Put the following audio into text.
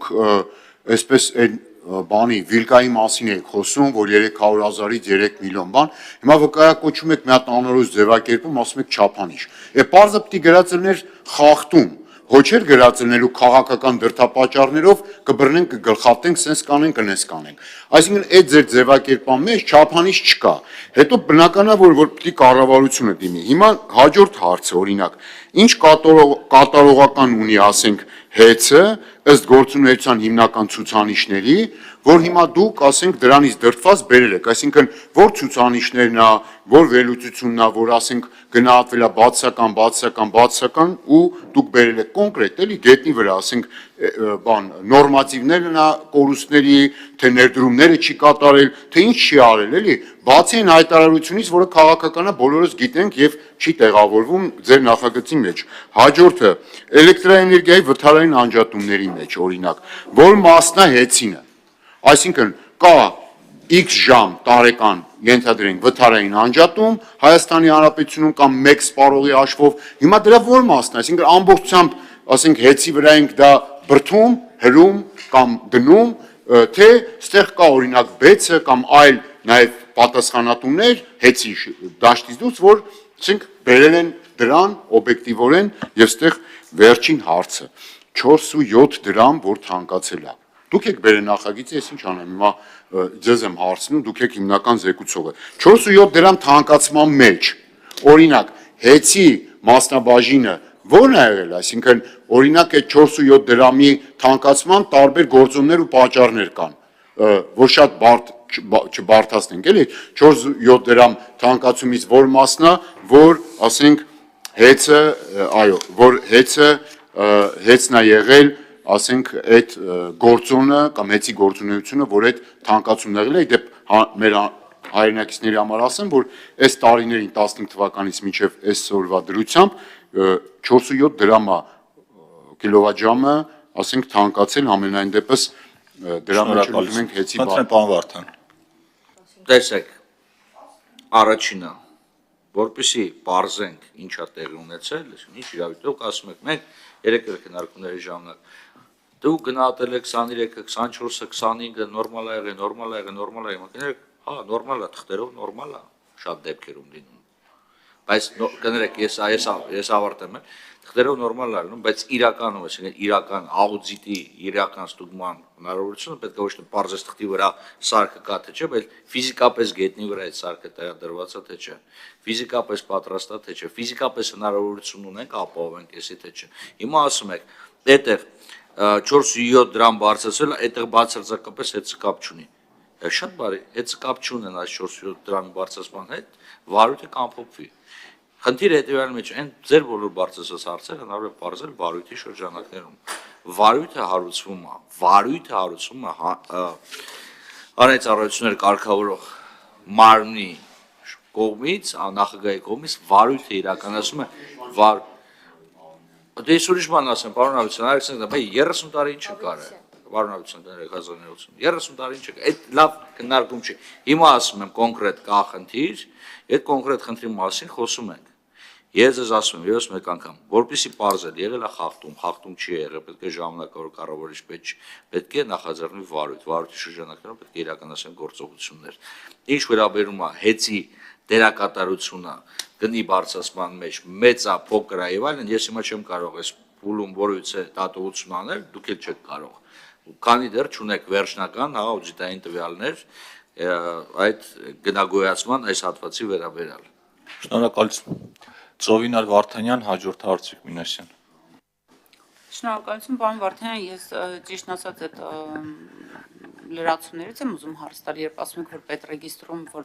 այսպես բանի վիլկայի մասին եք խոսում, որ 300,000-ից 3 միլիոն բան, հիմա վկայակոչում եք մի հատ անորոշ ձևակերպում, ասում եք չափանիշ։ Պարզը պիտի գրածներ խախտում, հոչեր գրածնելու քաղաքական դրդապատճառներով կբռնենք, կգլխատենք, սենց կանենք, կնես կանենք։ Այսինքն այդ ձեր ձևակերպման մեջ չափանիշ չկա։ Հետո բնական է, որ պիտի կառավարությունը դիմի։ Հիմա հաջորդ հարցը, օրինակ, ինչ կատարողական ունի, ասենք, հեծը ըստ գործունեության հիմնական ցուցանիշների, որ հիմա դուք, ասենք, դրանից դրդված բերել եք, այսինքն որ ցուցանիշներն է, որ վերլուծությունն է, որ ասենք գնահատվել է բացասական ու դուք բերել եք կոնկրետ էլի գետնի վրա, ասենք, բան նորմատիվներն է կորուստների, թե ներդրումները չի կատարել, թե ինչ չի արել, էլի, բացի այն հայտարարությունից, որը քաղաքական է, բոլորս գիտենք եւ չի տեղավորվում ձեր նախագծի մեջ։ Հաջորդը էլեկտրաէներգիայի վթարային անջատումների մեջ, օրինակ, որ մասնա հեծինը, այսինքն կա X ժամ տարեկան ենթադրենք վթարային անջատում, Հայաստանի Հանրապետությունում կամ 1 սպառողի հաշվով, հիմա դրա որ մասն է, այսինքն ամբողջությամբ, ասենք, հեծի վրա ենք դա բրդում, հրում կամ դնում, թե ստեղ կա օրինակ բեցը կամ այլ նաև պատասխանատուներ հեծի դաշտից դուրս, որ ասենք բերել են դրան օբյեկտիվորեն եւ ստեղ վերջին հարցը 4.7 դրամ, որ թանկացել է։ Դուք եք բերել նախագիծը, ես ինչ անեմ, հիմա ձեզ եմ հարցնում, դուք եք հիմնական զեկուցողը։ 4.7 դրամ թանկացման մեջ, օրինակ, հեծի մասնաբաժինը ո՞րն է եղել, այսինքն օրինակ այդ 4.7 դրամի թանկացման տարբեր գործոններ ու պատճառներ կան, որ շատ չբարդացնենք, էլի 4.7 դրամ թանկացումից որ մասն է, որ ասենք հեծը, այո, որ հեծն է եղել, ասենք այդ գործոնը կամ հեծի գործունեությունը, որ այդ թանկացումն եղել է, դեպ մեր հայրենակիցների համար ասեմ, որ այս տարիներին 15 թվականից մինչև այսօրվա դրությամբ 4.7 դրամ է կիլովատժամը, ասենք թանկացել ամենայն դեպս դրա մեջ ուզում ենք հեծի բան։ Պարոն Վարդան։ Տեսեք, առաջինը, որպեսզի պարզենք ինչա տեղի ունեցել, ինչ իրավիճակ ասում եք, մենք երեք քննարկումների ժամանակ դուք գնահատել եք 23-ը, 24-ը, 25-ը, նորմալ է եղել, հա, նորմալ է, թղթերով նորմալ է, շատ դեպքերում լինում։ Բայց կներեք, ես ավարտեմ եմ, թղթերով նորմալ է լինում, բայց իրականում, այսինքն իրական աուդիտի, իրական ստուգման հնարավորությունը պետք է ոչ թե պարզես թղթի վրա սարքը կա թե չէ, բայց ֆիզիկապես գետնի վրա այդ սարքը տեղադրված է թե չէ, ֆիզիկապես պատրաստ է թե չէ, ֆիզիկապես հնարավորություն ունենք ապահովենք էսի թե չէ։ Հիմա ասում եք, այդտեղ 4.7 դրամ բարձրացել, այդտեղ բացարձակապես հետ կապ չունի։ Շատ բարի, հետ կապ չունեն այս 4.7 դրամի բարձրացման հետ, վարույթը կամփոփվի։ Խնդիրը հետևյալի մեջ այն ձեր բոլոր բարձրացած հարցերը հնարավոր է բարձել վարույթի շրջանակներում։ Վարույթը հարուցվում է հանրայցառություններ կարգավորող մարմնի կողմից, նախագահի կողմից վարույթը իրականացում է Դե ուրիշ բան ասեմ, պարոն Ավետիսյան, բայց 30 տարի ինչ եկար է, պարոն Ավետիսյան, 1980, 30 տարի ինչ եկար, այդ լավ քննարկում չի։ Հիմա ասում եմ կոնկրետ կա խնդիր, այդ կոնկրետ խնդրի մասին խոսում ենք։ Ես ձեզ ասում եմ ևս մեկ անգամ, որպեսզի պարզել, եղել է խախտում չի եղել, պետք է ժամանակավոր կառավարիչ պետք է նախաձեռնվի վարույթի շրջանակներում պետք է իրականացվեն գործողություններ։ Ինչ վերաբերում է հեծի դերակատարությունը գնի բարձրացման մեջ մեծ է, փոքր է եւ այլն, ես հիմա չեմ կարող այս փուլում որևիցե դատողություն անել, դուք էլ չեք կարող։ Քանի դեռ չունեք վերջնական, հա, աուդիտային տվյալներ այդ գնագոյացման այս հատվածի վերաբերյալ։ Շնորհակալություն։ Ծովինար Վարդանյան, հաջորդ հարցիկ Մինասյան։ Շնորհակալություն, պարոն Վարդանյան, ես ճիշտ ասած այդ լրացումներից եմ ուզում հարց տալ, երբ ասում եք, որ պետրեգիստրում որ